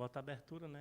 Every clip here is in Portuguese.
Bota a abertura, né?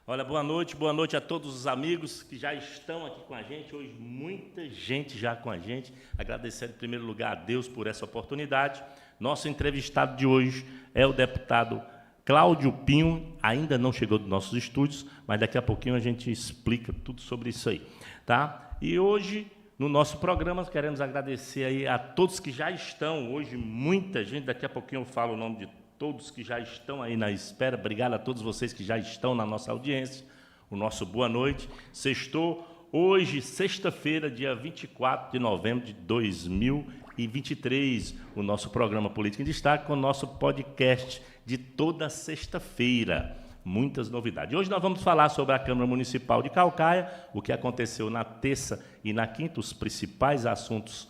Olha, boa noite a todos os amigos que já estão aqui com a gente. Hoje, muita gente já com a gente. Agradecendo, em primeiro lugar, a Deus por essa oportunidade. Nosso entrevistado de hoje é o deputado Cláudio Pinho. Ainda não chegou dos nossos estúdios, mas daqui a pouquinho a gente explica tudo sobre isso aí, tá? E hoje, no nosso programa, queremos agradecer aí a todos que já estão. Hoje, muita gente. Daqui a pouquinho eu falo o nome de todos que já estão aí na espera. Obrigado a todos vocês que já estão na nossa audiência. O nosso boa noite. Sextou hoje, sexta-feira, dia 24 de novembro de 2023, o nosso programa Política em Destaque, com o nosso podcast de toda sexta-feira. Muitas novidades. Hoje nós vamos falar sobre a Câmara Municipal de Caucaia, o que aconteceu na terça e na quinta, os principais assuntos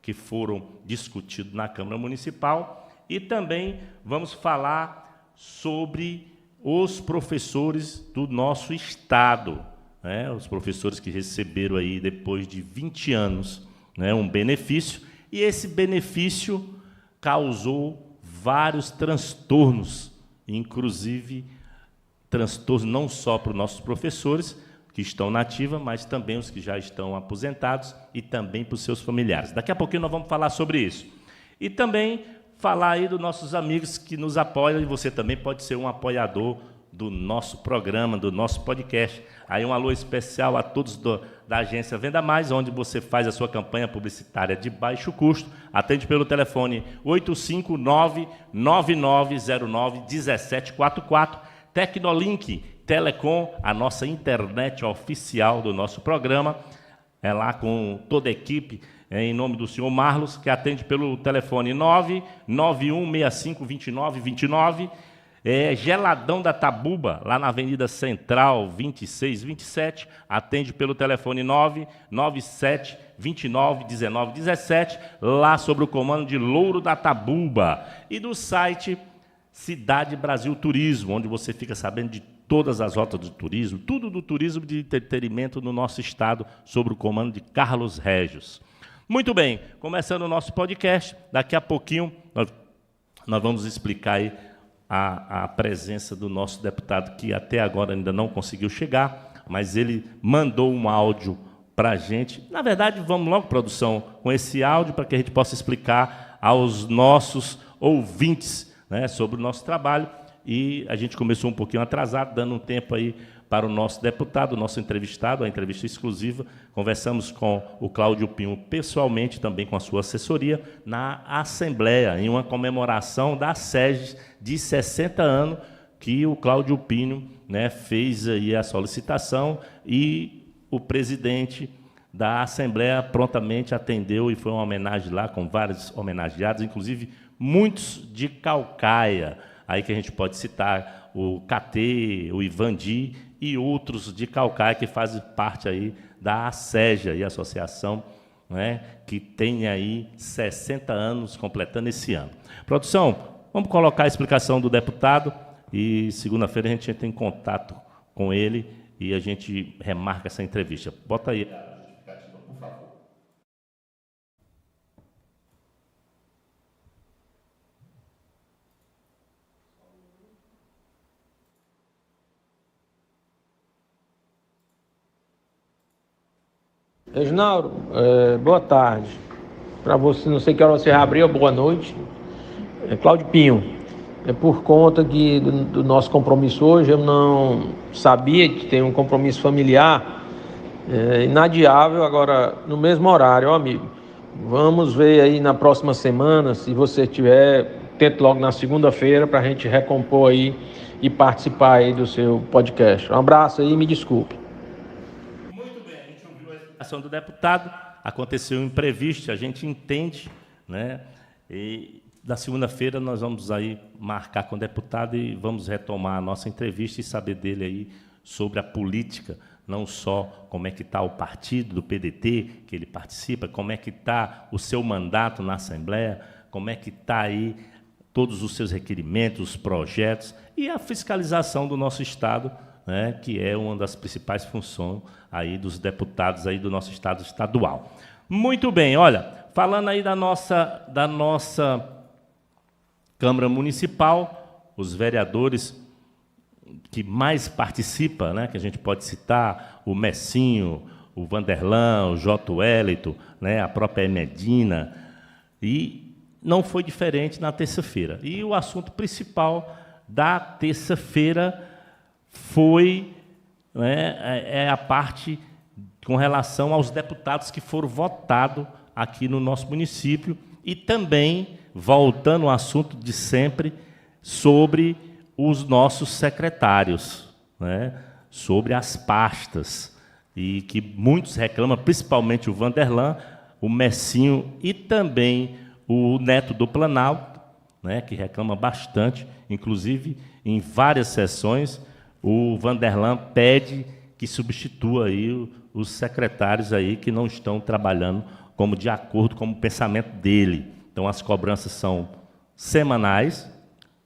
que foram discutidos na Câmara Municipal. E também vamos falar sobre os professores do nosso Estado, né? Os professores que receberam aí, depois de 20 anos, né, um benefício, e esse benefício causou vários transtornos, inclusive transtornos não só para os nossos professores, que estão na ativa, mas também os que já estão aposentados e também para os seus familiares. Daqui a pouquinho nós vamos falar sobre isso. E também falar aí dos nossos amigos que nos apoiam, e você também pode ser um apoiador do nosso programa, do nosso podcast. Aí um alô especial a todos da agência Venda Mais, onde você faz a sua campanha publicitária de baixo custo. Atende pelo telefone 859-9909-1744. Tecnolink Telecom, a nossa internet oficial do nosso programa. É lá com toda a equipe, em nome do senhor Marlos, que atende pelo telefone 991652929. Geladão da Tabuba, lá na Avenida Central, 2627, atende pelo telefone 997291917, lá sobre o comando de Louro da Tabuba. E do site Cidade Brasil Turismo, onde você fica sabendo de todas as rotas do turismo, tudo do turismo de entretenimento no nosso estado, sob o comando de Carlos Régios. Muito bem, começando o nosso podcast, daqui a pouquinho nós vamos explicar aí a presença do nosso deputado, que até agora ainda não conseguiu chegar, mas ele mandou um áudio para a gente. Na verdade, vamos logo, produção, com esse áudio, para que a gente possa explicar aos nossos ouvintes, né, sobre o nosso trabalho. E a gente começou um pouquinho atrasado, dando um tempo aí para o nosso deputado, o nosso entrevistado, a entrevista exclusiva. Conversamos com o Cláudio Pinho pessoalmente, também com a sua assessoria, na Assembleia, em uma comemoração da SEGES de 60 anos, que o Cláudio Pinho, né, fez aí a solicitação, e o presidente da Assembleia prontamente atendeu, e foi uma homenagem lá, com vários homenageados, inclusive muitos de Caucaia, aí que a gente pode citar o KT, o Ivandi e outros de Caucaia que fazem parte aí da ASEGA, e associação, né, que tem aí 60 anos, completando esse ano. Produção, vamos colocar a explicação do deputado, e segunda-feira a gente entra em contato com ele e a gente remarca essa entrevista. Bota aí a justificativa, por favor. Reginaldo, boa tarde. Para você, não sei que hora você abriu, boa noite. Cláudio Pinho, por conta do nosso compromisso hoje, eu não sabia que tem um compromisso familiar inadiável, agora no mesmo horário, ó, amigo. Vamos ver aí na próxima semana, se você tiver, tente logo na segunda-feira para a gente recompor aí e participar aí do seu podcast. Um abraço aí e me desculpe. Do deputado, aconteceu um imprevisto, a gente entende, né? E na segunda-feira nós vamos aí marcar com o deputado e vamos retomar a nossa entrevista e saber dele aí sobre a política, não só como é que está o partido do PDT, que ele participa, como é que está o seu mandato na Assembleia, como é que está aí todos os seus requerimentos, os projetos e a fiscalização do nosso Estado, né, que é uma das principais funções aí dos deputados aí do nosso Estado estadual. Muito bem, olha, falando aí da nossa Câmara Municipal, os vereadores que mais participam, né, que a gente pode citar, o Messinho, o Vanderlan, o J. Wellington, né, a própria Medina, e não foi diferente na terça-feira. E o assunto principal da terça-feira foi, né, a parte com relação aos deputados que foram votados aqui no nosso município e também, voltando ao assunto de sempre, sobre os nossos secretários, né, sobre as pastas, e que muitos reclamam, principalmente o Vanderlan, o Messinho e também o Neto do Planalto, né, que reclama bastante, inclusive em várias sessões, o Vanderlan pede que substitua aí os secretários aí que não estão trabalhando como de acordo com o pensamento dele. Então, as cobranças são semanais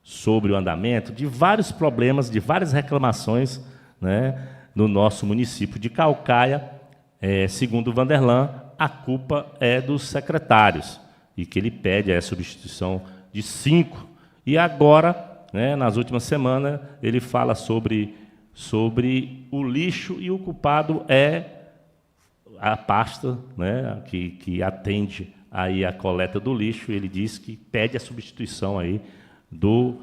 sobre o andamento de vários problemas, de várias reclamações, né, no nosso município de Caucaia. Segundo o Vanderlan, a culpa é dos secretários e que ele pede a substituição de 5. E agora, né, nas últimas semanas, ele fala sobre o lixo e o culpado é a pasta, né, que atende aí a coleta do lixo. Ele diz que pede a substituição aí do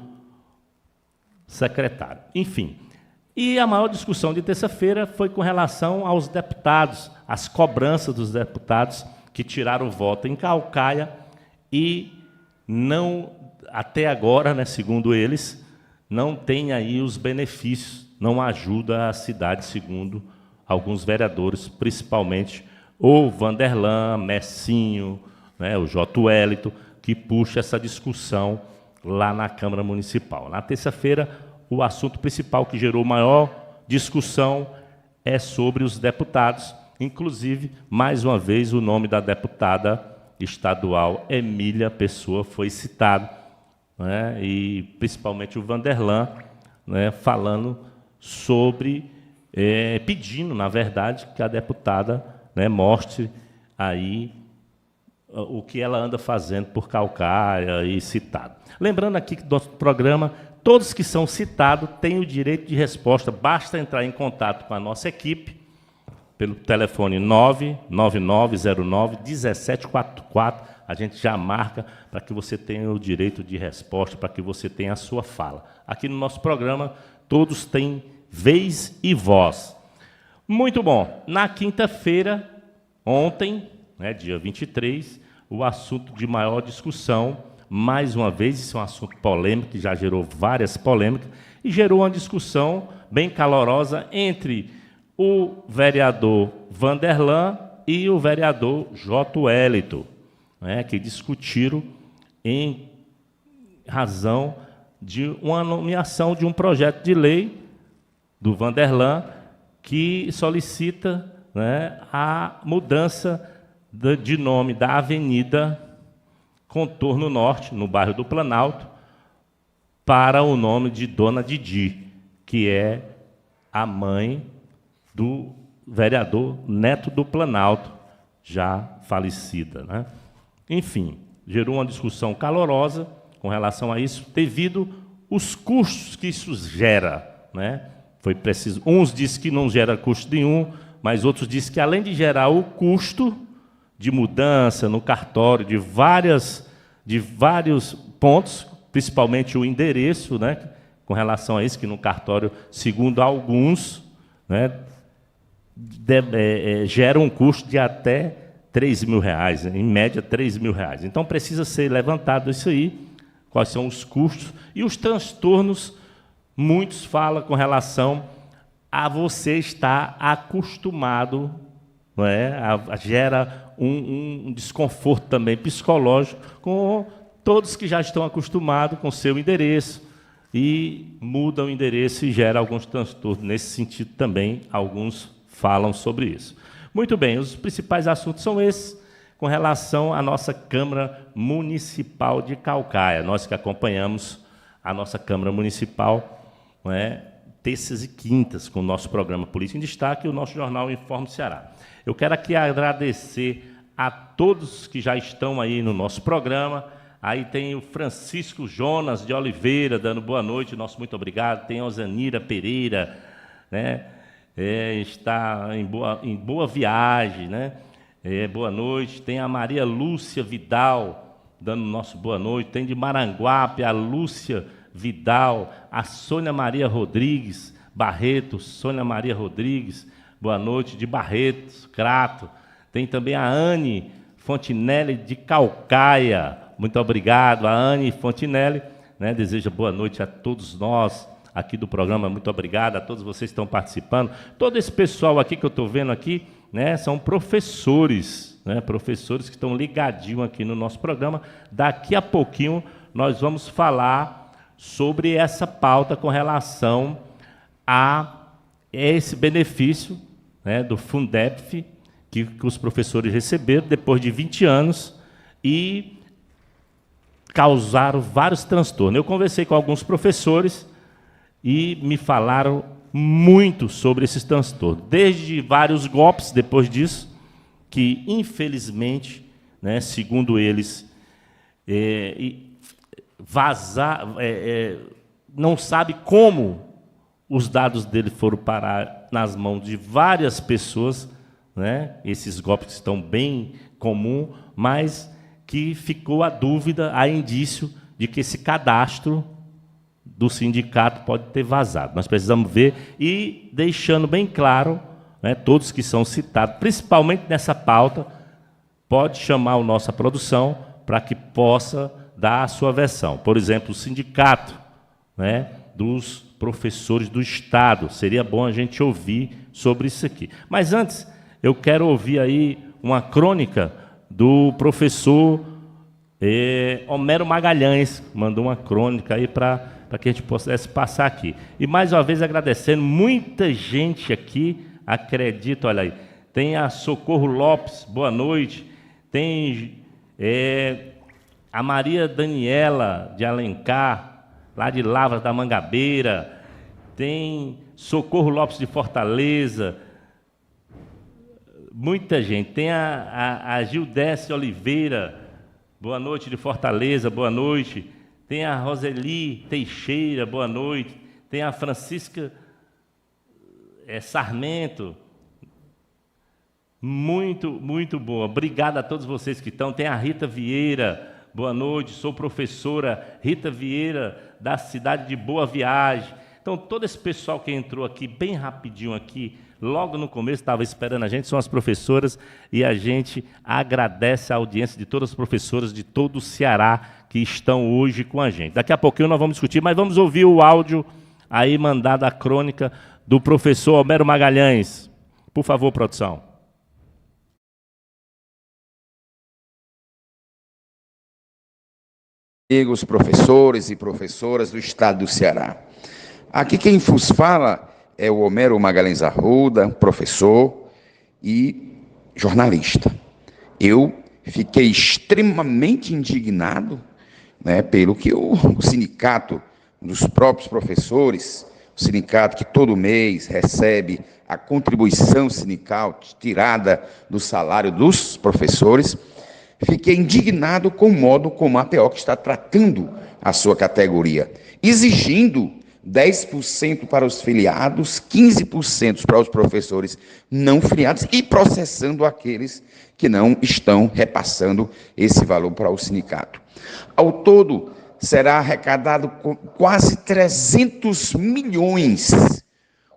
secretário. Enfim, e a maior discussão de terça-feira foi com relação aos deputados, as cobranças dos deputados que tiraram o voto em Caucaia e não, até agora, né, segundo eles, não tem aí os benefícios, não ajuda a cidade, segundo alguns vereadores, principalmente o Vanderlan, Messinho, né, o J. Wellington, que puxa essa discussão lá na Câmara Municipal. Na terça-feira, o assunto principal que gerou maior discussão é sobre os deputados, inclusive, mais uma vez, o nome da deputada estadual Emília Pessoa foi citado, né, e principalmente o Vanderlan, né, falando sobre, pedindo, na verdade, que a deputada, né, mostre aí o que ela anda fazendo por Caucaia e citado. Lembrando aqui que do nosso programa, todos que são citados têm o direito de resposta. Basta entrar em contato com a nossa equipe pelo telefone 99909-1744. A gente já marca para que você tenha o direito de resposta, para que você tenha a sua fala. Aqui no nosso programa, todos têm vez e voz. Muito bom. Na quinta-feira, ontem, né, dia 23, o assunto de maior discussão, mais uma vez, isso é um assunto polêmico, que já gerou várias polêmicas, e gerou uma discussão bem calorosa entre o vereador Vanderlan e o vereador J. Wellington, né, que discutiram em razão de uma nomeação de um projeto de lei do Vanderlan que solicita, né, a mudança de nome da Avenida Contorno Norte, no bairro do Planalto, para o nome de Dona Didi, que é a mãe do vereador Neto do Planalto, já falecida, né? Enfim, gerou uma discussão calorosa com relação a isso, devido aos custos que isso gera, né? Foi preciso. Uns dizem que não gera custo nenhum, mas outros dizem que, além de gerar o custo de mudança no cartório de vários pontos, principalmente o endereço, né, com relação a isso, que no cartório, segundo alguns, né, gera um custo de até R$3.000, em média R$3.000. Então, precisa ser levantado isso aí, quais são os custos e os transtornos. Muitos falam com relação a você estar acostumado, não é? Gera um desconforto também psicológico com todos que já estão acostumados com seu endereço e mudam o endereço e gera alguns transtornos. Nesse sentido também, alguns falam sobre isso. Muito bem, os principais assuntos são esses, com relação à nossa Câmara Municipal de Caucaia. Nós que acompanhamos a nossa Câmara Municipal, não é, terças e quintas, com o nosso programa Política em Destaque e o nosso jornal Informe Ceará. Eu quero aqui agradecer a todos que já estão aí no nosso programa. Aí tem o Francisco Jonas de Oliveira, dando boa noite, nosso muito obrigado. Tem a Osanira Pereira, né? Está em boa viagem, né? Boa noite. Tem a Maria Lúcia Vidal, dando nosso boa noite. Tem de Maranguape a Lúcia Vidal, a Sônia Maria Rodrigues Barreto, Sônia Maria Rodrigues, boa noite, de Barretos, Crato. Tem também a Anne Fontinelli de Calcaia, muito obrigado, a Anne Fontinelli, né, deseja boa noite a todos nós aqui do programa, muito obrigado a todos vocês que estão participando. Todo esse pessoal aqui que eu estou vendo aqui, né, são professores, né, professores que estão ligadinhos aqui no nosso programa. Daqui a pouquinho nós vamos falar sobre essa pauta com relação a esse benefício, né, do Fundeb, que os professores receberam depois de 20 anos e causaram vários transtornos. Eu conversei com alguns professores e me falaram muito sobre esses transtornos, desde vários golpes depois disso, que, infelizmente, né, segundo eles, não sabe como os dados dele foram parar nas mãos de várias pessoas, né? Esses golpes estão bem comuns, mas que ficou a dúvida, a indício de que esse cadastro do sindicato pode ter vazado. Nós precisamos ver e deixando bem claro, né, todos que são citados, principalmente nessa pauta, pode chamar a nossa produção para que possa dar a sua versão. Por exemplo, o sindicato, né, dos professores do Estado. Seria bom a gente ouvir sobre isso aqui. Mas antes, eu quero ouvir aí uma crônica do professor Homero Magalhães, mandou uma crônica aí para que a gente pudesse passar aqui. E mais uma vez agradecendo, muita gente aqui, acredito, olha aí, tem a Socorro Lopes, boa noite, tem a Maria Daniela de Alencar, lá de Lavras da Mangabeira, tem Socorro Lopes de Fortaleza, muita gente, tem a Gildécia Oliveira, boa noite, de Fortaleza, boa noite, tem a Roseli Teixeira, boa noite, tem a Francisca Sarmento, muito boa, obrigado a todos vocês que estão, tem a Rita Vieira, boa noite, sou professora Rita Vieira, da cidade de Boa Viagem. Então, todo esse pessoal que entrou aqui, bem rapidinho aqui, logo no começo, estava esperando a gente, são as professoras, e a gente agradece a audiência de todas as professoras de todo o Ceará que estão hoje com a gente. Daqui a pouquinho nós vamos discutir, mas vamos ouvir o áudio aí mandado, a crônica do professor Homero Magalhães. Por favor, produção. Amigos professores e professoras do Estado do Ceará. Aqui quem vos fala é o Homero Magalhães Arruda, professor e jornalista. Eu fiquei extremamente indignado, né, pelo que o sindicato dos próprios professores, o sindicato que todo mês recebe a contribuição sindical tirada do salário dos professores, fiquei indignado com o modo como a APO está tratando a sua categoria, exigindo 10% para os filiados, 15% para os professores não filiados e processando aqueles que não estão repassando esse valor para o sindicato. Ao todo, será arrecadado quase 300 milhões,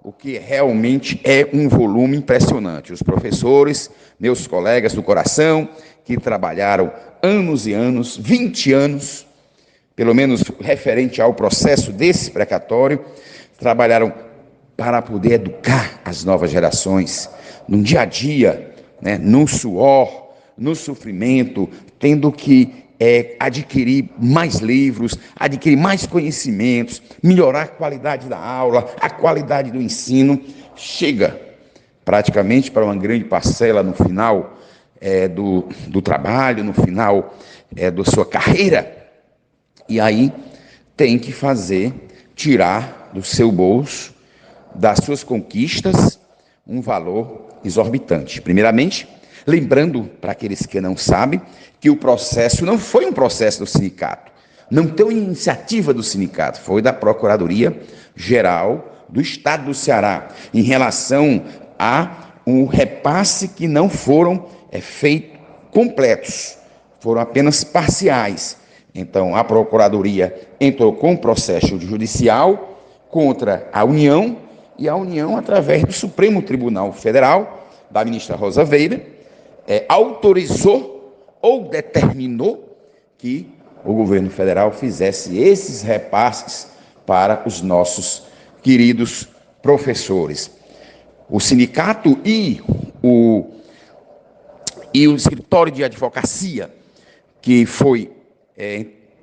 o que realmente é um volume impressionante. Os professores, meus colegas do coração, que trabalharam anos e anos, 20 anos, pelo menos referente ao processo desse precatório, trabalharam para poder educar as novas gerações, no dia a dia, né, no suor, no sofrimento, tendo que adquirir mais livros, adquirir mais conhecimentos, melhorar a qualidade da aula, a qualidade do ensino, chega praticamente para uma grande parcela no final do trabalho, no final da sua carreira, e aí tem que tirar do seu bolso, das suas conquistas, um valor exorbitante. Primeiramente, Lembrando, para aqueles que não sabem, que o processo não foi um processo do sindicato, não tem uma iniciativa do sindicato, foi da Procuradoria-Geral do Estado do Ceará, em relação a um repasse que não foram feitos completos, foram apenas parciais. Então, a Procuradoria entrou com um processo judicial contra a União, e a União, através do Supremo Tribunal Federal, da ministra Rosa Weber, autorizou ou determinou que o governo federal fizesse esses repasses para os nossos queridos professores. O sindicato e o escritório de advocacia, que foi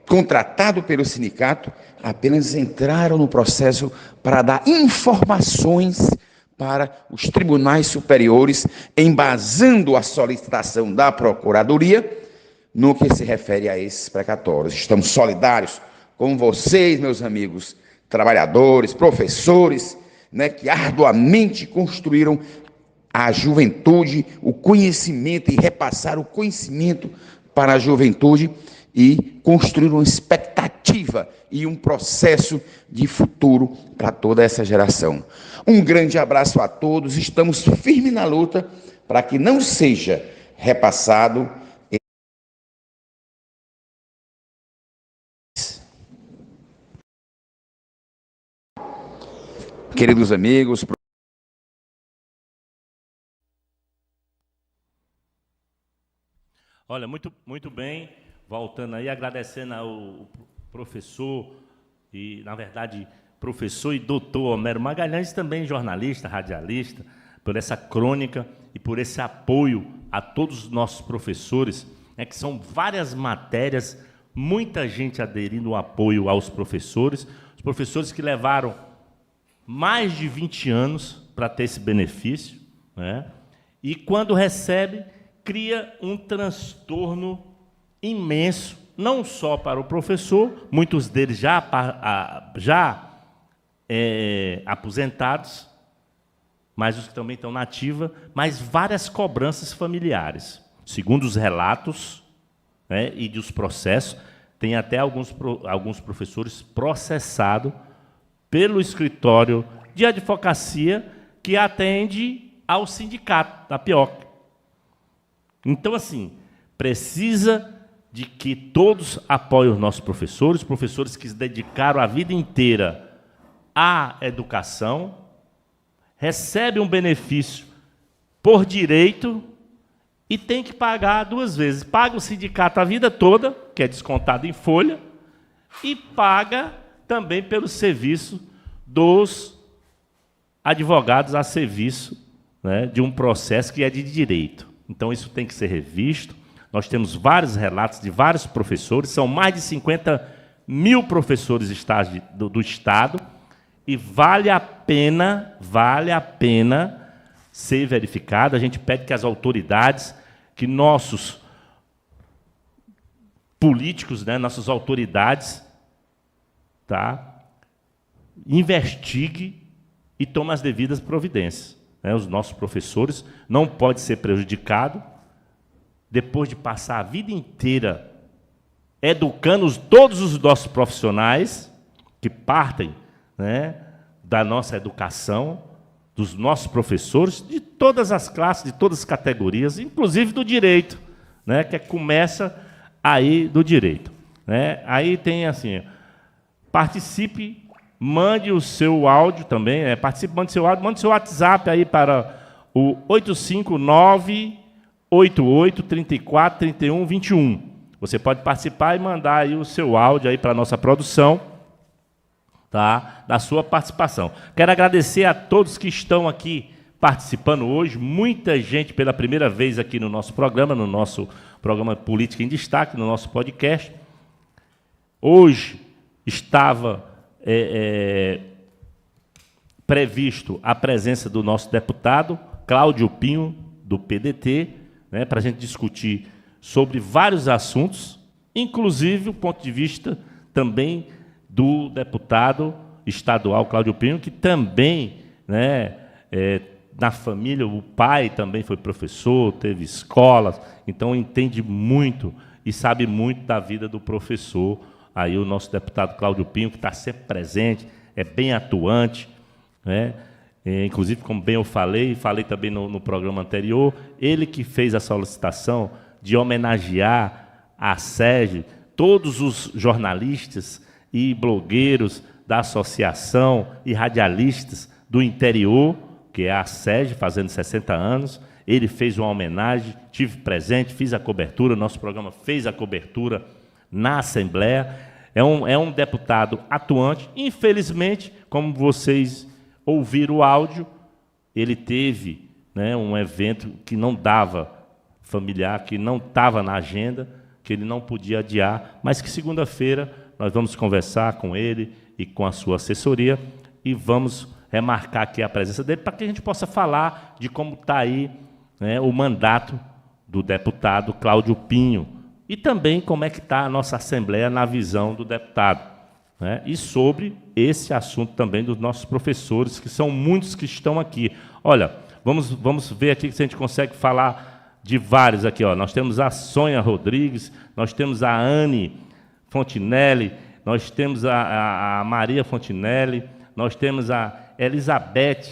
contratado pelo sindicato, apenas entraram no processo para dar informações para os tribunais superiores, embasando a solicitação da Procuradoria no que se refere a esses precatórios. Estamos solidários com vocês, meus amigos trabalhadores, professores, que arduamente construíram a juventude, o conhecimento, e repassaram o conhecimento para a juventude e construíram uma expectativa e um processo de futuro para toda essa geração. Um grande abraço a todos, estamos firmes na luta para que não seja repassado. Queridos amigos, olha, muito bem, voltando aí, agradecendo ao professor, e, na verdade, professor e doutor Homero Magalhães, também jornalista, radialista, por essa crônica e por esse apoio a todos os nossos professores, que são várias matérias, muita gente aderindo ao apoio aos professores, os professores que levaram mais de 20 anos para ter esse benefício, e quando recebe, cria um transtorno imenso, não só para o professor, muitos deles já aposentados, mas os que também estão na ativa, mas várias cobranças familiares. Segundo os relatos e dos processos, tem até alguns professores processados pelo escritório de advocacia que atende ao sindicato da PIOC. Então, assim, precisa de que todos apoiem os nossos professores que se dedicaram a vida inteira à educação, recebem um benefício por direito e tem que pagar duas vezes. Paga o sindicato a vida toda, que é descontado em folha, e paga também pelo serviço dos advogados a serviço de um processo que é de direito. Então, isso tem que ser revisto. Nós temos vários relatos de vários professores, são mais de 50 mil professores do Estado, e vale a pena ser verificado. A gente pede que as autoridades, que nossos políticos, nossas autoridades, investigue e tome as devidas providências. Os nossos professores não podem ser prejudicados depois de passar a vida inteira educando todos os nossos profissionais que partem da nossa educação, dos nossos professores, de todas as classes, de todas as categorias, inclusive do direito, que começa aí do direito. Aí tem assim, participe, mande o seu áudio também, participe, mande seu áudio, mande seu WhatsApp aí para o 859-8834-3121. Você pode participar e mandar aí o seu áudio aí para a nossa produção, da sua participação. Quero agradecer a todos que estão aqui participando hoje, muita gente pela primeira vez aqui no nosso programa Política em Destaque, no nosso podcast. Hoje estava previsto a presença do nosso deputado Cláudio Pinho, do PDT, para a gente discutir sobre vários assuntos, inclusive o ponto de vista também do deputado estadual Cláudio Pinho, que também na família, o pai também foi professor, teve escolas, então entende muito e sabe muito da vida do professor. Aí o nosso deputado Cláudio Pinho, que está sempre presente, é bem atuante, né? Inclusive, como bem eu falei também no programa anterior, ele que fez a solicitação de homenagear a SEGE, todos os jornalistas e blogueiros da associação e radialistas do interior, que é a SEGE, fazendo 60 anos. Ele fez uma homenagem, tive presente, fiz a cobertura, nosso programa fez a cobertura na Assembleia. É um deputado atuante. Infelizmente, como vocês ouviram o áudio, ele teve, né, um evento que não dava familiar, que não estava na agenda, que ele não podia adiar, mas que segunda-feira nós vamos conversar com ele e com a sua assessoria e vamos remarcar aqui a presença dele para que a gente possa falar de como está aí, né, o mandato do deputado Cláudio Pinho e também como é que está a nossa Assembleia na visão do deputado, né, e sobre esse assunto também dos nossos professores, que são muitos que estão aqui. Olha, vamos ver aqui se a gente consegue falar de vários aqui. Ó. Nós temos a Sônia Rodrigues, nós temos a Anne Fontinelli, nós temos a Maria Fontinelli, nós temos a Elizabeth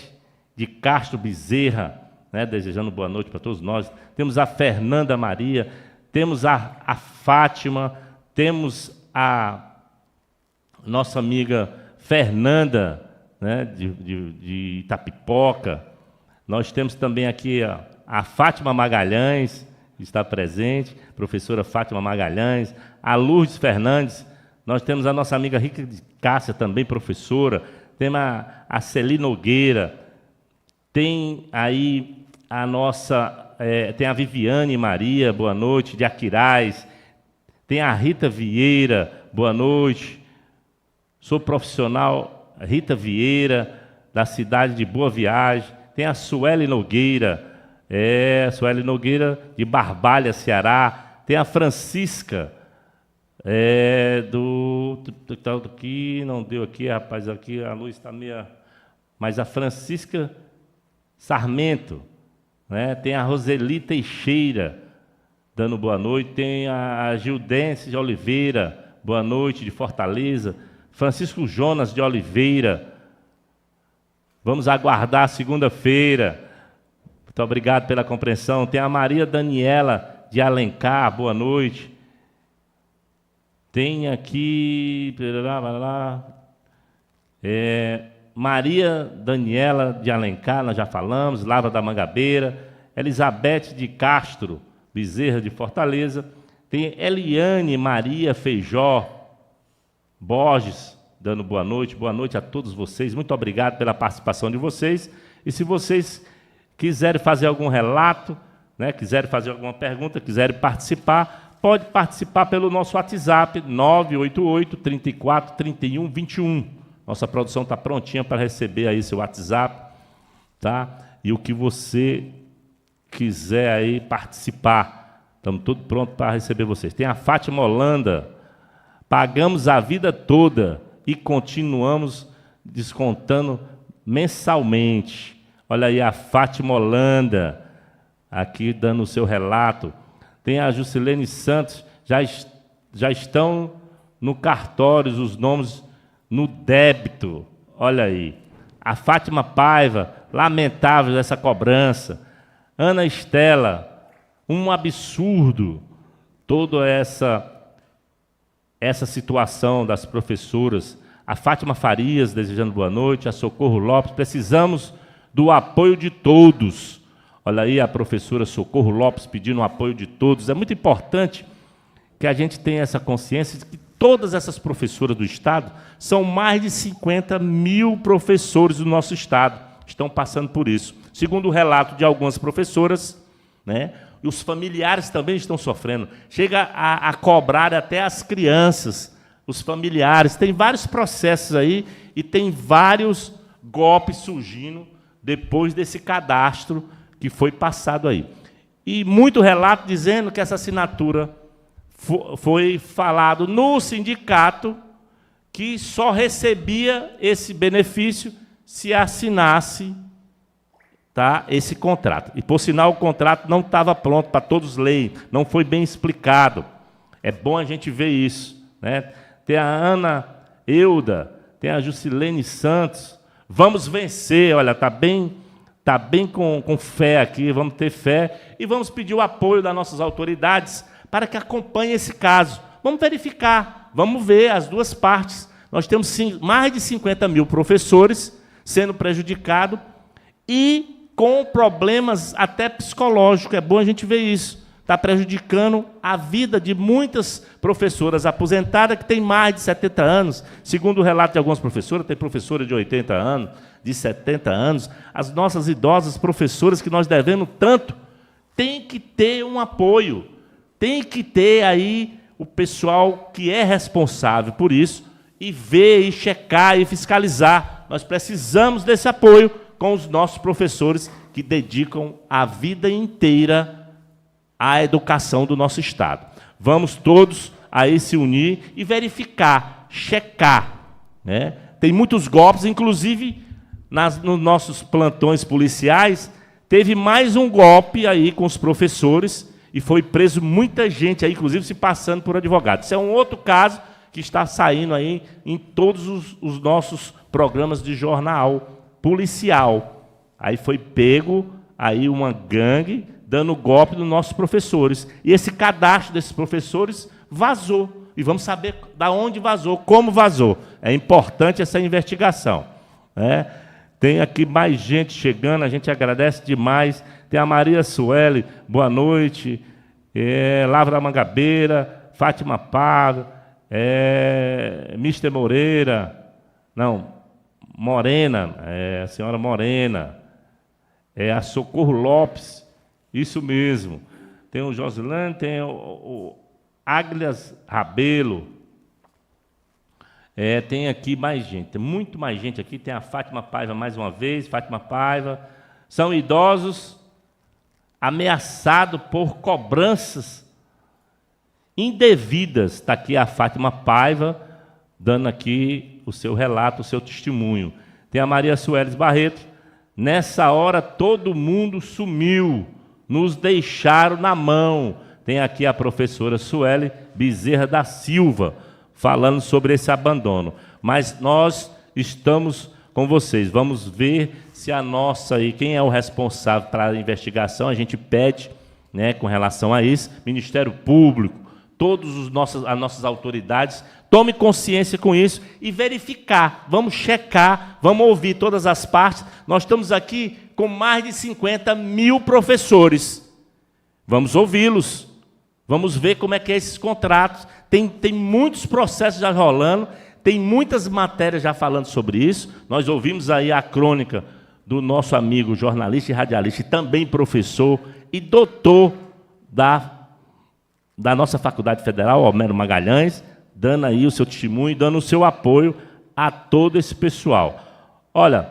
de Castro Bezerra, né, desejando boa noite para todos nós. Temos a Fernanda Maria, temos a Fátima, temos a nossa amiga Fernanda, né, de Itapipoca. Nós temos também aqui a Fátima Magalhães, que está presente, professora Fátima Magalhães, a Lourdes Fernandes. Nós temos a nossa amiga Rica de Cássia, também professora. Temos a Celi Nogueira. Tem aí a nossa... tem a Viviane Maria, boa noite, de Aquiraz. Tem a Rita Vieira, boa noite. Sou profissional Rita Vieira, da cidade de Boa Viagem. Tem a Sueli Nogueira, Sueli Nogueira, de Barbalha, Ceará. Tem a Francisca, aqui, não deu aqui, rapaz, aqui a luz está meia... Mas a Francisca Sarmento, né? Tem a Roseli Teixeira, dando boa noite. Tem a Gildense de Oliveira, boa noite, de Fortaleza. Francisco Jonas de Oliveira, vamos aguardar segunda-feira. Muito obrigado pela compreensão. Tem a Maria Daniela de Alencar, boa noite. Tem aqui... Maria Daniela de Alencar, nós já falamos, Lavra da Mangabeira. Elizabeth de Castro Bezerra, de Fortaleza. Tem Eliane Maria Feijó Borges, dando boa noite a todos vocês, muito obrigado pela participação de vocês, e se vocês quiserem fazer algum relato, né, quiserem fazer alguma pergunta, quiserem participar, pode participar pelo nosso WhatsApp, 988-34-31-21, nossa produção está prontinha para receber aí seu WhatsApp, tá? E o que você quiser aí participar, estamos tudo pronto para receber vocês. Tem a Fátima Holanda, pagamos a vida toda e continuamos descontando mensalmente. Olha aí a Fátima Holanda, aqui dando o seu relato. Tem a Juscelene Santos, já estão no cartório os nomes no débito. Olha aí. A Fátima Paiva, lamentável essa cobrança. Ana Estela, um absurdo toda essa situação das professoras. A Fátima Farias, desejando boa noite. A Socorro Lopes, precisamos do apoio de todos. Olha aí a professora Socorro Lopes pedindo o apoio de todos. É muito importante que a gente tenha essa consciência de que todas essas professoras do Estado, são mais de 50 mil professores do nosso Estado, estão passando por isso. Segundo o relato de algumas professoras, né, e os familiares também estão sofrendo. Chega a cobrar até as crianças, os familiares. Tem vários processos aí e tem vários golpes surgindo depois desse cadastro que foi passado aí. E muito relato dizendo que essa assinatura foi falado no sindicato que só recebia esse benefício se assinasse tá, esse contrato. E, por sinal, o contrato não estava pronto para todos lerem, não foi bem explicado. É bom a gente ver isso, né? Tem a Ana Euda, tem a Jusilene Santos. Vamos vencer, olha, tá bem com fé aqui, vamos ter fé e vamos pedir o apoio das nossas autoridades para que acompanhem esse caso. Vamos verificar, vamos ver as duas partes. Nós temos mais de 50 mil professores sendo prejudicados e com problemas até psicológicos. É bom a gente ver isso. Está prejudicando a vida de muitas professoras aposentadas que têm mais de 70 anos. Segundo o relato de algumas professoras, tem professora de 80 anos, de 70 anos. As nossas idosas professoras que nós devemos tanto, tem que ter um apoio. Tem que ter aí o pessoal que é responsável por isso e ver, e checar, e fiscalizar. Nós precisamos desse apoio com os nossos professores que dedicam a vida inteira à educação do nosso Estado. Vamos todos aí se unir e checar. Né? Tem muitos golpes, inclusive nos nossos plantões policiais, teve mais um golpe aí com os professores e foi preso muita gente aí, inclusive se passando por advogado. Isso é um outro caso que está saindo aí em todos os nossos programas de jornal policial. Aí foi pego aí uma gangue dando golpe nos nossos professores. E esse cadastro desses professores vazou. E vamos saber de onde vazou, como vazou. É importante essa investigação. Né? Tem aqui mais gente chegando, a gente agradece demais. Tem a Maria Sueli, boa noite. Lavra Mangabeira, Fátima Paga, Mister Moreira, não, Morena, a senhora Morena, a Socorro Lopes, isso mesmo. Tem o Josilane, tem o Águilas Rabelo. Tem aqui mais gente, tem muito mais gente aqui. Tem a Fátima Paiva mais uma vez. Fátima Paiva. São idosos ameaçados por cobranças indevidas. Está aqui a Fátima Paiva dando aqui o seu relato, o seu testemunho. Tem a Maria Sueles Barreto. Nessa hora todo mundo sumiu. Nos deixaram na mão. Tem aqui a professora Sueli Bezerra da Silva, falando sobre esse abandono. Mas nós estamos com vocês. Vamos ver se a nossa, aí, quem é o responsável para a investigação, a gente pede, né, com relação a isso, Ministério Público, todas as nossas autoridades, tome consciência com isso e verificar. Vamos checar, vamos ouvir todas as partes. Nós estamos aqui com mais de 50 mil professores. Vamos ouvi-los. Vamos ver como é que é esses contratos. Tem muitos processos já rolando, tem muitas matérias já falando sobre isso. Nós ouvimos aí a crônica do nosso amigo jornalista e radialista, e também professor e doutor da nossa Faculdade Federal, Homero Magalhães, dando aí o seu testemunho, dando o seu apoio a todo esse pessoal. Olha,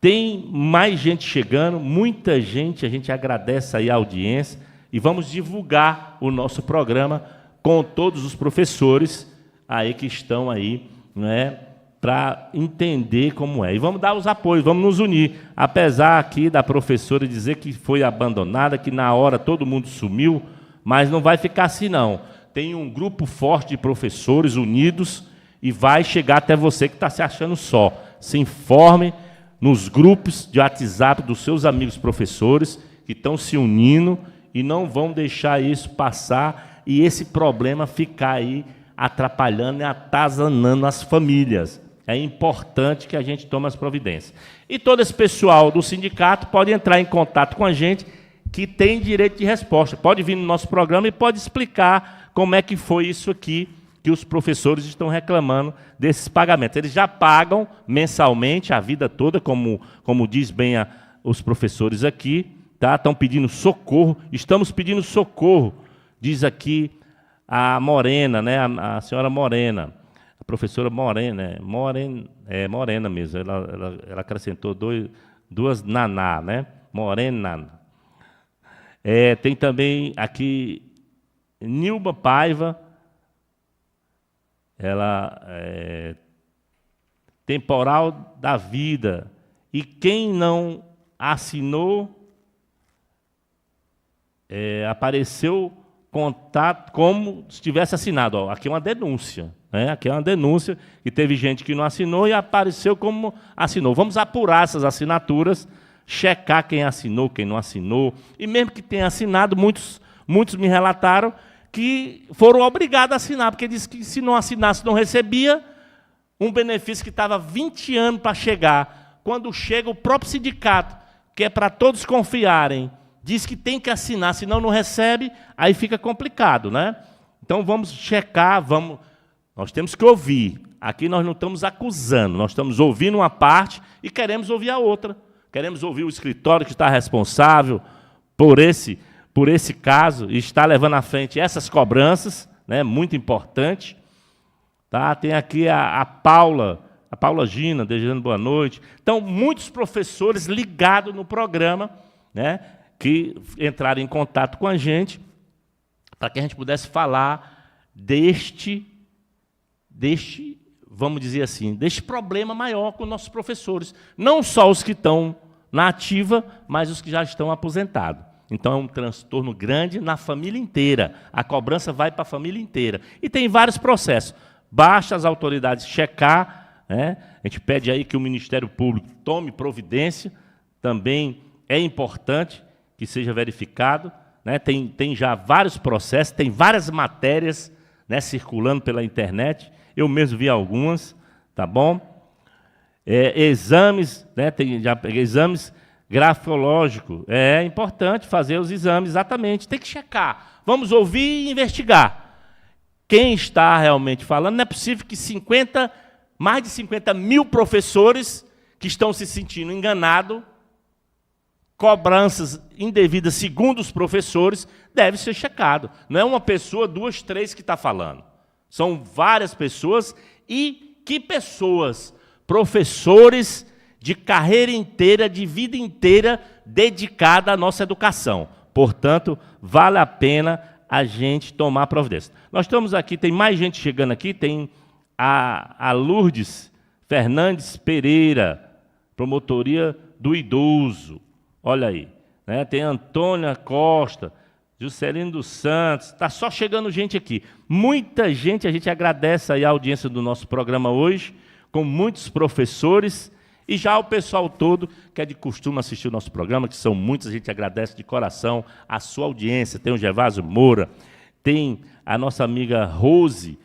tem mais gente chegando, muita gente, a gente agradece aí a audiência e vamos divulgar o nosso programa com todos os professores aí que estão aí, né, para entender como é. E vamos dar os apoios, vamos nos unir. Apesar aqui da professora dizer que foi abandonada, que na hora todo mundo sumiu, mas não vai ficar assim não. Tem um grupo forte de professores unidos e vai chegar até você que está se achando só. Se informe nos grupos de WhatsApp dos seus amigos professores que estão se unindo e não vão deixar isso passar e esse problema ficar aí atrapalhando e atazanando as famílias. É importante que a gente tome as providências. E todo esse pessoal do sindicato pode entrar em contato com a gente, que tem direito de resposta. Pode vir no nosso programa e pode explicar como é que foi isso aqui que os professores estão reclamando desses pagamentos. Eles já pagam mensalmente a vida toda, como diz bem os professores aqui, tá? Estão pedindo socorro, estamos pedindo socorro, diz aqui a Morena, né? A senhora Morena, a professora Morena, Morena mesmo, ela acrescentou duas naná, né? Morena. Tem também aqui Nilba Paiva, ela temporal da vida. E quem não assinou, apareceu contato como se tivesse assinado. Ó, aqui é uma denúncia. Aqui é uma denúncia que teve gente que não assinou e apareceu como assinou. Vamos apurar essas assinaturas, checar quem assinou, quem não assinou. E mesmo que tenha assinado, muitos me relataram que foram obrigados a assinar, porque disse que se não assinasse, não recebia um benefício que estava 20 anos para chegar. Quando chega o próprio sindicato, que é para todos confiarem, diz que tem que assinar, senão não recebe, aí fica complicado, né? Então vamos checar, nós temos que ouvir. Aqui nós não estamos acusando, nós estamos ouvindo uma parte e queremos ouvir a outra. Queremos ouvir o escritório que está responsável por esse caso e está levando à frente essas cobranças, né, muito importante. Tá? Tem aqui a Paula Gina, desejando boa noite. Então, muitos professores ligados no programa, né, que entraram em contato com a gente para que a gente pudesse falar deste, vamos dizer assim, deste problema maior com nossos professores. Não só os que estão na ativa, mas os que já estão aposentados. Então, é um transtorno grande na família inteira. A cobrança vai para a família inteira. E tem vários processos. Basta as autoridades checar, né? A gente pede aí que o Ministério Público tome providência, também é importante que seja verificado, né? Tem já vários processos, tem várias matérias, né, circulando pela internet, eu mesmo vi algumas, tá bom? Exames, né, tem já exames grafológicos, é importante fazer os exames, exatamente, tem que checar. Vamos ouvir e investigar. Quem está realmente falando, não é possível que mais de 50 mil professores que estão se sentindo enganados, cobranças indevidas segundo os professores, deve ser checado. Não é uma pessoa, duas, três que está falando. São várias pessoas e que pessoas? Professores de carreira inteira, de vida inteira, dedicada à nossa educação. Portanto, vale a pena a gente tomar providência. Nós estamos aqui, tem mais gente chegando aqui, tem a Lourdes Fernandes Pereira, promotoria do idoso, olha aí, né? Tem Antônia Costa, Juscelino dos Santos, está só chegando gente aqui. Muita gente, a gente agradece aí a audiência do nosso programa hoje, com muitos professores, e já o pessoal todo que é de costume assistir o nosso programa, que são muitos, a gente agradece de coração a sua audiência. Tem o Gervásio Moura, tem a nossa amiga Rose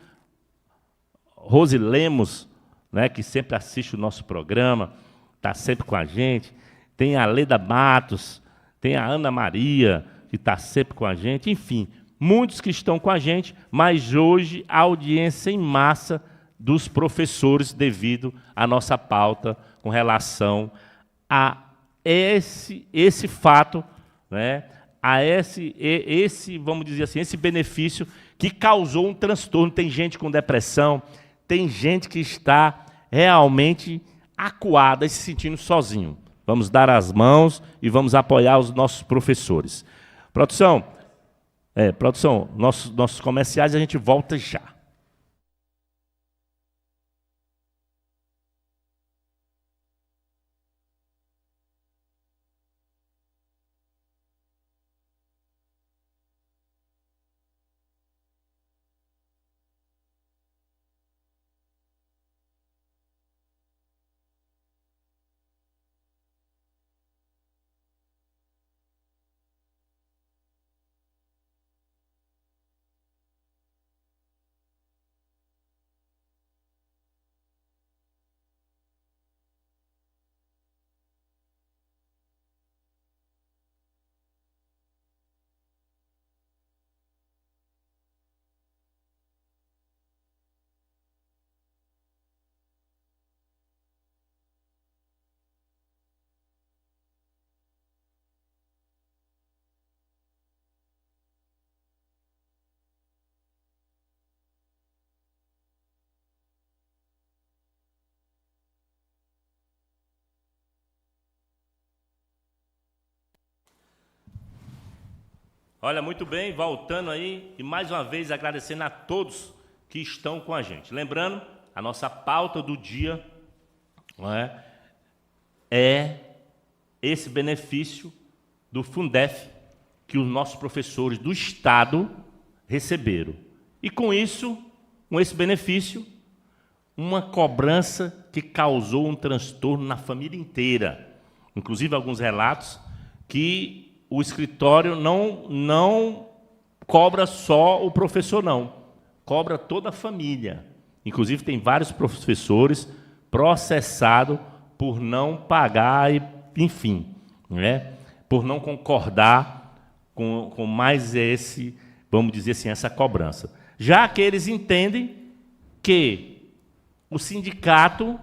Lemos, né, que sempre assiste o nosso programa, está sempre com a gente. Tem a Leda Matos, tem a Ana Maria, que está sempre com a gente. Enfim, muitos que estão com a gente, mas hoje a audiência em massa dos professores devido à nossa pauta com relação a esse fato, né, a esse, vamos dizer assim, esse benefício que causou um transtorno. Tem gente com depressão, tem gente que está realmente acuada e se sentindo sozinho. Vamos dar as mãos e vamos apoiar os nossos professores. Produção, nossos comerciais, a gente volta já. Olha, muito bem, voltando aí, e mais uma vez agradecendo a todos que estão com a gente. Lembrando, a nossa pauta do dia, não é esse benefício do Fundef que os nossos professores do Estado receberam. E com isso, com esse benefício, uma cobrança que causou um transtorno na família inteira. Inclusive, alguns relatos que o escritório não cobra só o professor, não. Cobra toda a família. Inclusive, tem vários professores processados por não pagar, enfim, né? Por não concordar com mais esse, vamos dizer assim, essa cobrança. Já que eles entendem que o sindicato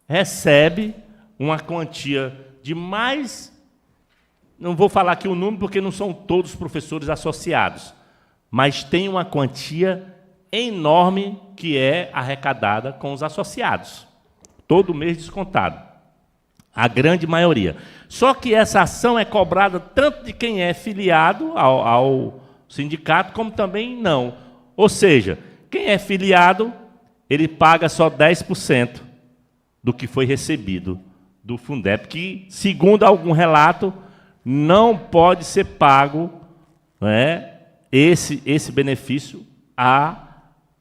recebe uma quantia de mais, não vou falar aqui o número porque não são todos professores associados, mas tem uma quantia enorme que é arrecadada com os associados, todo mês descontado, a grande maioria. Só que essa ação é cobrada tanto de quem é filiado ao sindicato, como também não. Ou seja, quem é filiado, ele paga só 10% do que foi recebido do Fundep, que, segundo algum relato, não pode ser pago, né, esse benefício a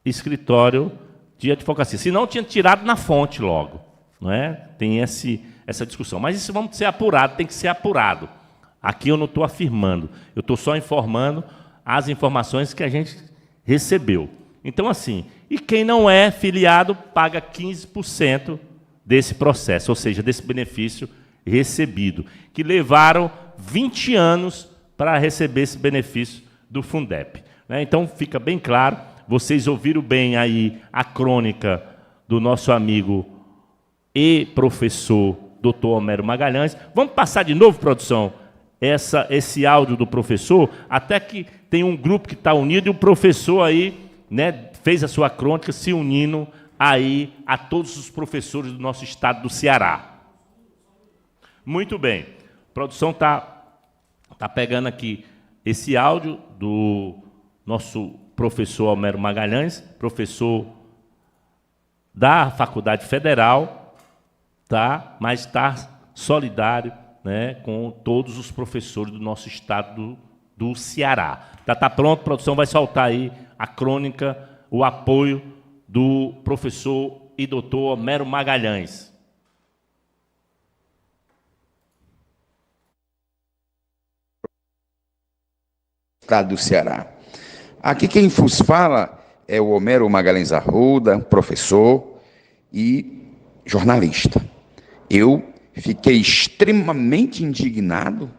escritório de advocacia. Se não, tinha tirado na fonte logo. Não é? Tem essa discussão. Mas isso vamos ser apurado, tem que ser apurado. Aqui eu não estou afirmando, eu estou só informando as informações que a gente recebeu. Então, assim, e quem não é filiado paga 15% desse processo, ou seja, desse benefício recebido, que levaram 20 anos para receber esse benefício do Fundep. Né? Então, fica bem claro, vocês ouviram bem aí a crônica do nosso amigo e professor Dr. Homero Magalhães. Vamos passar de novo, produção, esse áudio do professor, até que tem um grupo que está unido e o professor aí, né, fez a sua crônica se unindo aí a todos os professores do nosso estado do Ceará. Muito bem. A produção está pegando aqui esse áudio do nosso professor Homero Magalhães, professor da Faculdade Federal, tá? Mas está solidário, né, com todos os professores do nosso estado do Ceará. Já está pronto, a produção vai soltar aí a crônica, o apoio do professor e doutor Homero Magalhães. Estado do Ceará. Aqui quem vos fala é o Homero Magalhães Arruda, professor e jornalista. Eu fiquei extremamente indignado,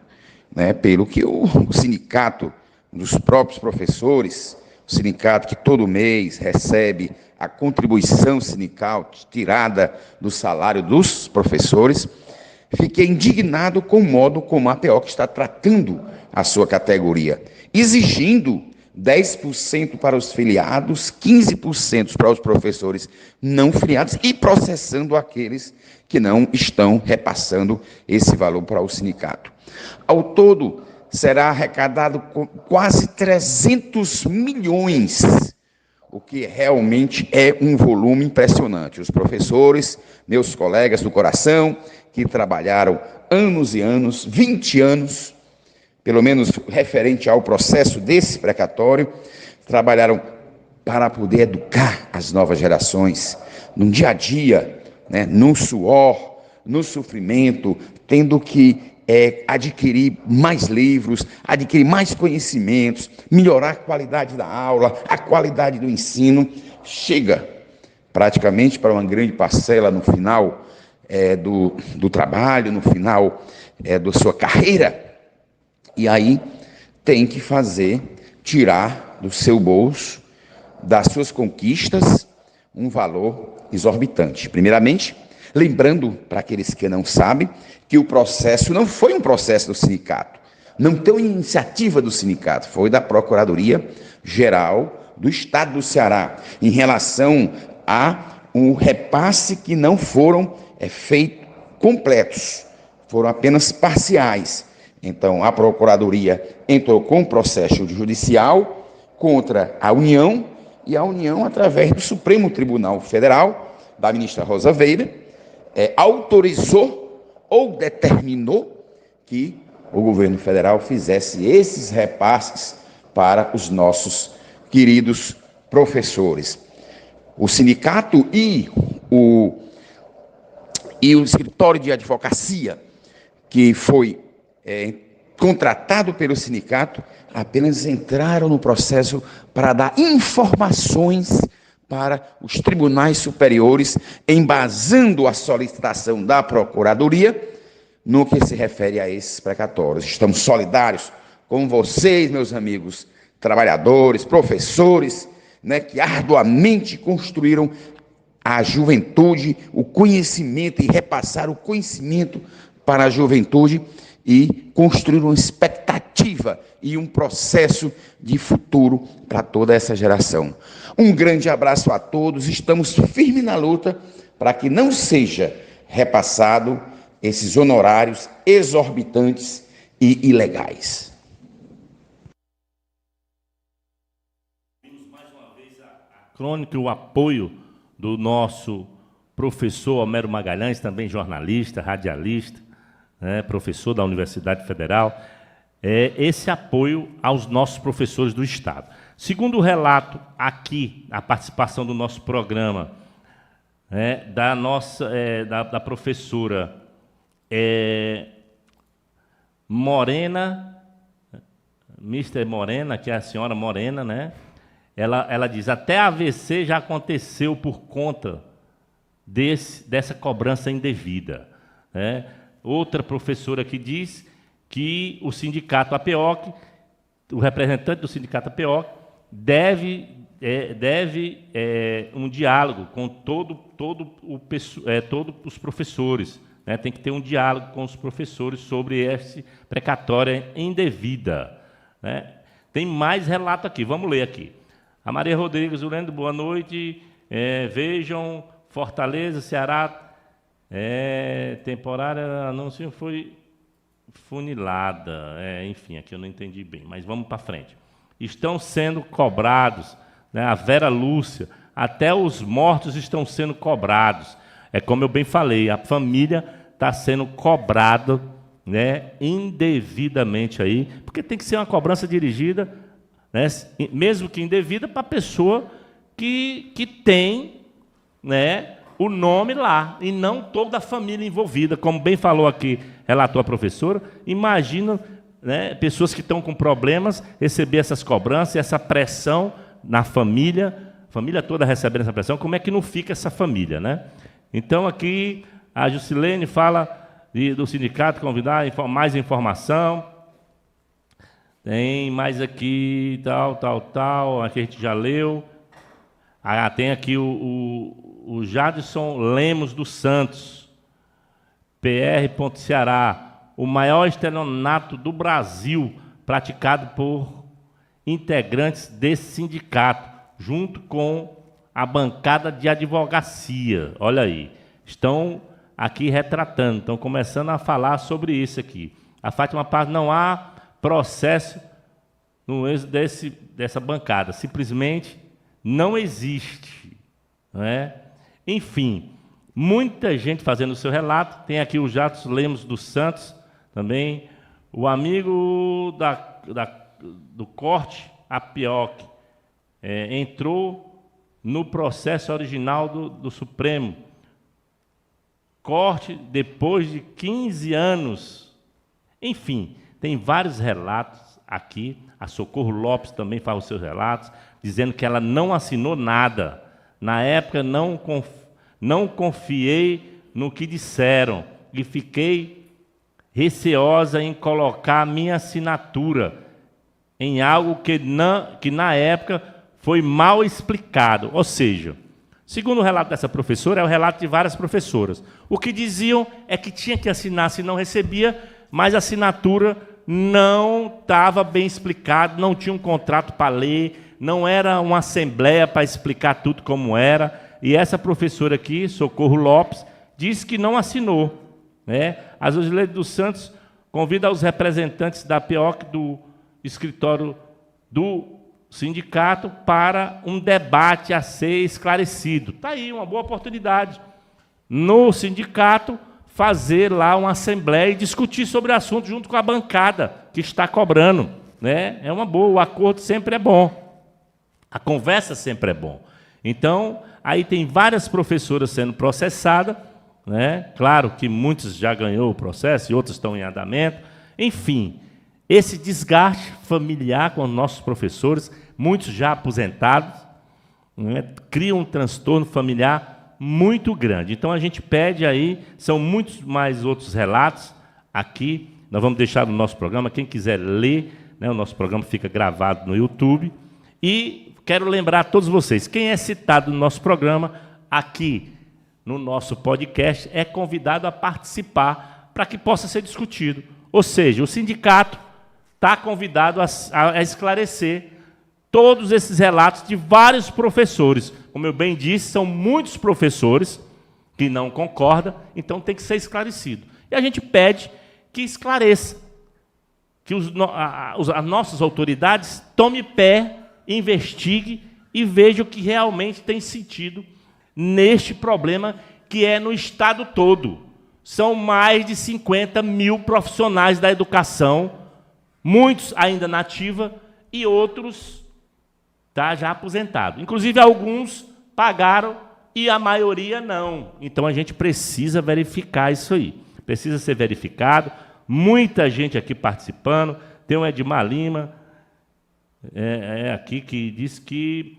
né, pelo que o sindicato dos próprios professores, o sindicato que todo mês recebe a contribuição sindical tirada do salário dos professores, fiquei indignado com o modo como a APO está tratando a sua categoria, exigindo 10% para os filiados, 15% para os professores não filiados e processando aqueles que não estão repassando esse valor para o sindicato. Ao todo, será arrecadado quase 300 milhões, o que realmente é um volume impressionante. Os professores, meus colegas do coração, que trabalharam anos e anos, 20 anos, pelo menos referente ao processo desse precatório, trabalharam para poder educar as novas gerações, no dia a dia, né, no suor, no sofrimento, tendo que adquirir mais livros, adquirir mais conhecimentos, melhorar a qualidade da aula, a qualidade do ensino, chega praticamente para uma grande parcela no final do trabalho, no final da sua carreira, e aí tem que tirar do seu bolso, das suas conquistas, um valor exorbitante. Primeiramente, lembrando para aqueles que não sabem, que o processo não foi um processo do sindicato, não tem uma iniciativa do sindicato, foi da Procuradoria-Geral do Estado do Ceará, em relação a um repasse que não foram feitos completos, foram apenas parciais. Então, a Procuradoria entrou com um processo judicial contra a União, e a União, através do Supremo Tribunal Federal, da ministra Rosa Weber, autorizou ou determinou que o governo federal fizesse esses repasses para os nossos queridos professores. O sindicato e o escritório de advocacia, que foi contratado pelo sindicato, apenas entraram no processo para dar informações para os tribunais superiores, embasando a solicitação da Procuradoria no que se refere a esses precatórios. Estamos solidários com vocês, meus amigos, trabalhadores, professores, que arduamente construíram a juventude, o conhecimento e repassaram o conhecimento para a juventude e construíram uma expectativa e um processo de futuro para toda essa geração. Um grande abraço a todos, estamos firmes na luta para que não seja repassado esses honorários exorbitantes e ilegais. Mais uma vez a crônica e o apoio do nosso professor Homero Magalhães, também jornalista, radialista, professor da Universidade Federal, esse apoio aos nossos professores do Estado. Segundo o relato aqui, a participação do nosso programa, da professora Morena, Mr. Morena, que é a senhora Morena, ela diz, até AVC já aconteceu por conta dessa cobrança indevida. Outra professora que diz que o sindicato APEOC, o representante do sindicato APEOC, deve um diálogo com todos os professores. Tem que ter um diálogo com os professores sobre esse precatória indevida. Tem mais relato aqui, vamos ler aqui. A Maria Rodrigues Urendo, boa noite. Vejam, Fortaleza, Ceará, temporária, anúncio foi funilada. Enfim, aqui eu não entendi bem, mas vamos para frente. Estão sendo cobrados, a Vera Lúcia, até os mortos estão sendo cobrados. Como eu bem falei, a família está sendo cobrada, indevidamente aí, porque tem que ser uma cobrança dirigida, mesmo que indevida, para a pessoa que tem, o nome lá, e não toda a família envolvida, como bem falou aqui, relatou a professora. Imagina, pessoas que estão com problemas receber essas cobranças, essa pressão na família toda recebendo essa pressão, como é que não fica essa família, Então, aqui, a Juscelene fala do sindicato, convidar mais informação. Tem mais aqui, tal, aqui a gente já leu. Tem aqui o Jadson Lemos dos Santos, PR.Ceará, o maior estelionato do Brasil, praticado por integrantes desse sindicato, junto com a bancada de advocacia. Olha aí, estão aqui retratando, estão começando a falar sobre isso aqui. A Fátima Paz, não há processo no êxito dessa bancada, simplesmente não existe. Enfim, muita gente fazendo o seu relato. Tem aqui o Jadson Lemos dos Santos, também o amigo do corte, APEOC, entrou no processo original do Supremo. Corte depois de 15 anos. Enfim, tem vários relatos aqui. A Socorro Lopes também faz os seus relatos, dizendo que ela não assinou nada. Na época, não confiei no que disseram e fiquei receosa em colocar a minha assinatura em algo que na época foi mal explicado. Ou seja, segundo o relato dessa professora, é o relato de várias professoras. O que diziam é que tinha que assinar se não recebia, mas a assinatura não estava bem explicada, não tinha um contrato para ler, não era uma assembleia para explicar tudo como era. E essa professora aqui, Socorro Lopes, disse que não assinou. A Josilene dos Santos convida os representantes da APEOC, do escritório do sindicato, para um debate a ser esclarecido. Está aí uma boa oportunidade. No sindicato, fazer lá uma assembleia e discutir sobre o assunto junto com a bancada que está cobrando, né? É uma boa, o acordo sempre é bom, a conversa sempre é bom. Então, aí tem várias professoras sendo processadas, né? Claro que muitos já ganhou o processo e outros estão em andamento. Enfim, esse desgaste familiar com os nossos professores, muitos já aposentados, né? Cria um transtorno familiar muito grande. Então, a gente pede aí, são muitos mais outros relatos aqui, nós vamos deixar no nosso programa, quem quiser ler, né? O nosso programa fica gravado no YouTube. E quero lembrar a todos vocês, quem é citado no nosso programa, aqui no nosso podcast, é convidado a participar para que possa ser discutido. Ou seja, o sindicato está convidado a esclarecer todos esses relatos de vários professores. Como eu bem disse, são muitos professores que não concordam, então tem que ser esclarecido. E a gente pede que esclareça, que as nossas autoridades tomem pé, investiguem e vejam o que realmente tem sentido neste problema que é no estado todo. São mais de 50 mil profissionais da educação, muitos ainda na ativa e outros já aposentados. Inclusive, alguns pagaram e a maioria não. Então, a gente precisa verificar isso aí. Precisa ser verificado. Muita gente aqui participando. Tem o Edmar Lima, aqui que diz que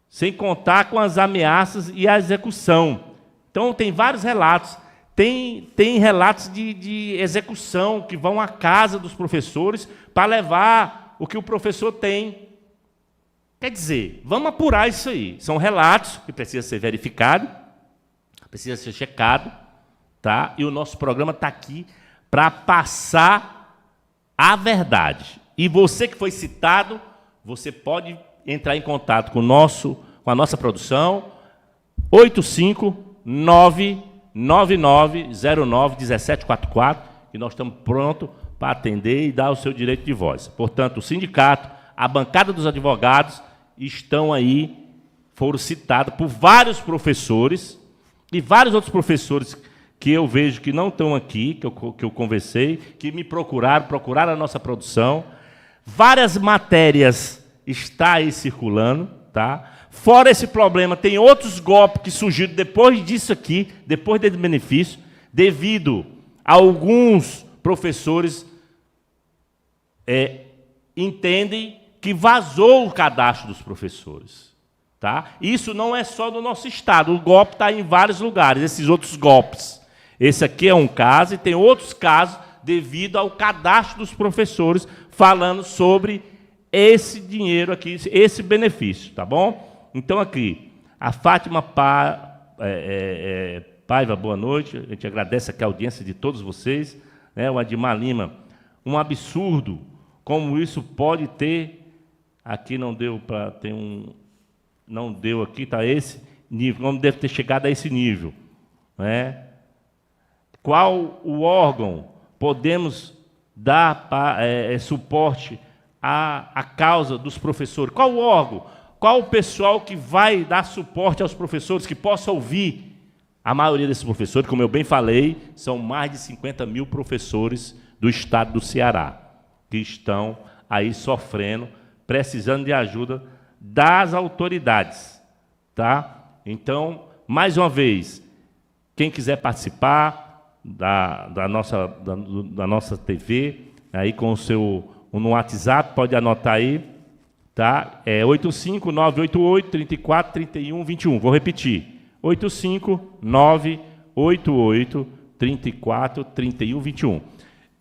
sem contar com as ameaças e a execução. Então, tem vários relatos. Tem relatos de execução que vão à casa dos professores para levar o que o professor tem. Quer dizer, vamos apurar isso aí. São relatos que precisam ser verificados, precisa ser checado, tá? E o nosso programa está aqui para passar a verdade. E você que foi citado, você pode entrar em contato com a nossa produção, 859-9909-1744, e nós estamos prontos para atender e dar o seu direito de voz. Portanto, o sindicato, a bancada dos advogados estão aí, foram citados por vários professores e vários outros professores que eu vejo que não estão aqui, que eu conversei, que me procuraram a nossa produção. Várias matérias estão aí circulando, tá? Fora esse problema, tem outros golpes que surgiram depois disso aqui, depois desse benefício, devido a alguns professores entendem que vazou o cadastro dos professores. Tá? Isso não é só do nosso estado, o golpe está em vários lugares, esses outros golpes. Esse aqui é um caso e tem outros casos devido ao cadastro dos professores falando sobre esse dinheiro aqui, esse benefício, tá bom? Então, aqui, a Fátima Paiva, boa noite, a gente agradece aqui a audiência de todos vocês, né? O Admar Lima, um absurdo, como isso pode ter, aqui não deu para ter não deu aqui, está esse nível, como deve ter chegado a esse nível, né? Qual o órgão podemos dar suporte à causa dos professores? Qual o órgão? Qual o pessoal que vai dar suporte aos professores, que possa ouvir? A maioria desses professores, como eu bem falei, são mais de 50 mil professores do estado do Ceará, que estão aí sofrendo, precisando de ajuda das autoridades. Tá? Então, mais uma vez, quem quiser participar da nossa TV, aí com o seu no WhatsApp, pode anotar aí, tá? É 85988343121. Vou repetir. 85988343121.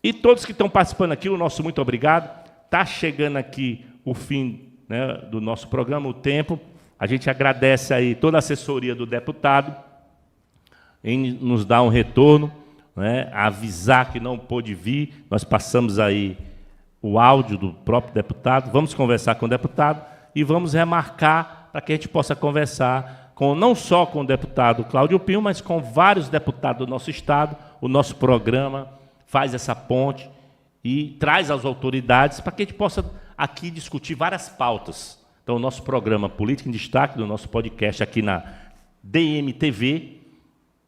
E todos que estão participando aqui, o nosso muito obrigado. Está chegando aqui o fim, né, do nosso programa, o tempo. A gente agradece aí toda a assessoria do deputado em nos dar um retorno, né, avisar que não pôde vir. Nós passamos aí o áudio do próprio deputado, vamos conversar com o deputado e vamos remarcar para que a gente possa conversar não só com o deputado Cláudio Pinho, mas com vários deputados do nosso estado. O nosso programa faz essa ponte e traz as autoridades para que a gente possa aqui discutir várias pautas. Então, o nosso programa Política em Destaque, do nosso podcast aqui na DMTV,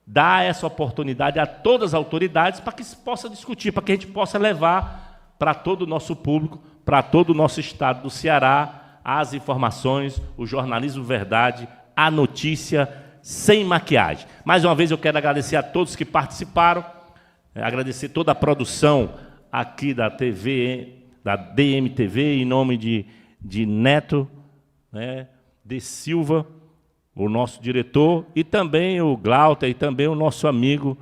dar essa oportunidade a todas as autoridades para que se possa discutir, para que a gente possa levar para todo o nosso público, para todo o nosso estado do Ceará, as informações, o jornalismo verdade, a notícia sem maquiagem. Mais uma vez eu quero agradecer a todos que participaram, agradecer toda a produção aqui da TV, da DMTV, em nome de Neto, né, de Silva, o nosso diretor, e também o Glauter, e também o nosso amigo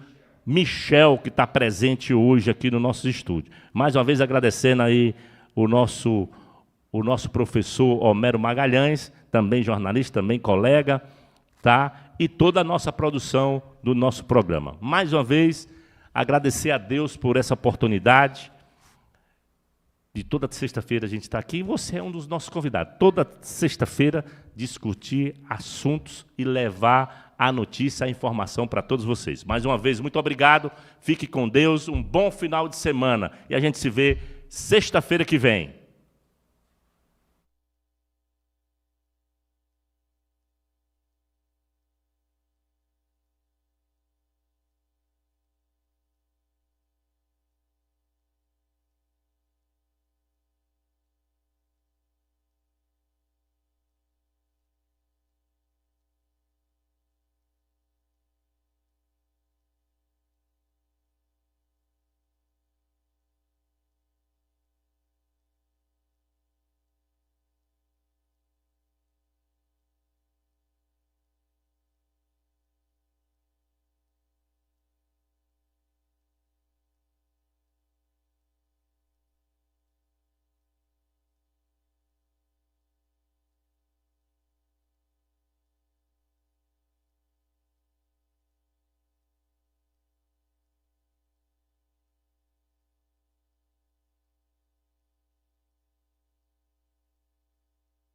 Michel, que está presente hoje aqui no nosso estúdio. Mais uma vez agradecendo aí o nosso professor Homero Magalhães, também jornalista, também colega, tá? E toda a nossa produção do nosso programa. Mais uma vez, agradecer a Deus por essa oportunidade. De toda sexta-feira a gente está aqui e você é um dos nossos convidados. Toda sexta-feira discutir assuntos e levar a notícia, a informação para todos vocês. Mais uma vez, muito obrigado. Fique com Deus, um bom final de semana. E a gente se vê sexta-feira que vem.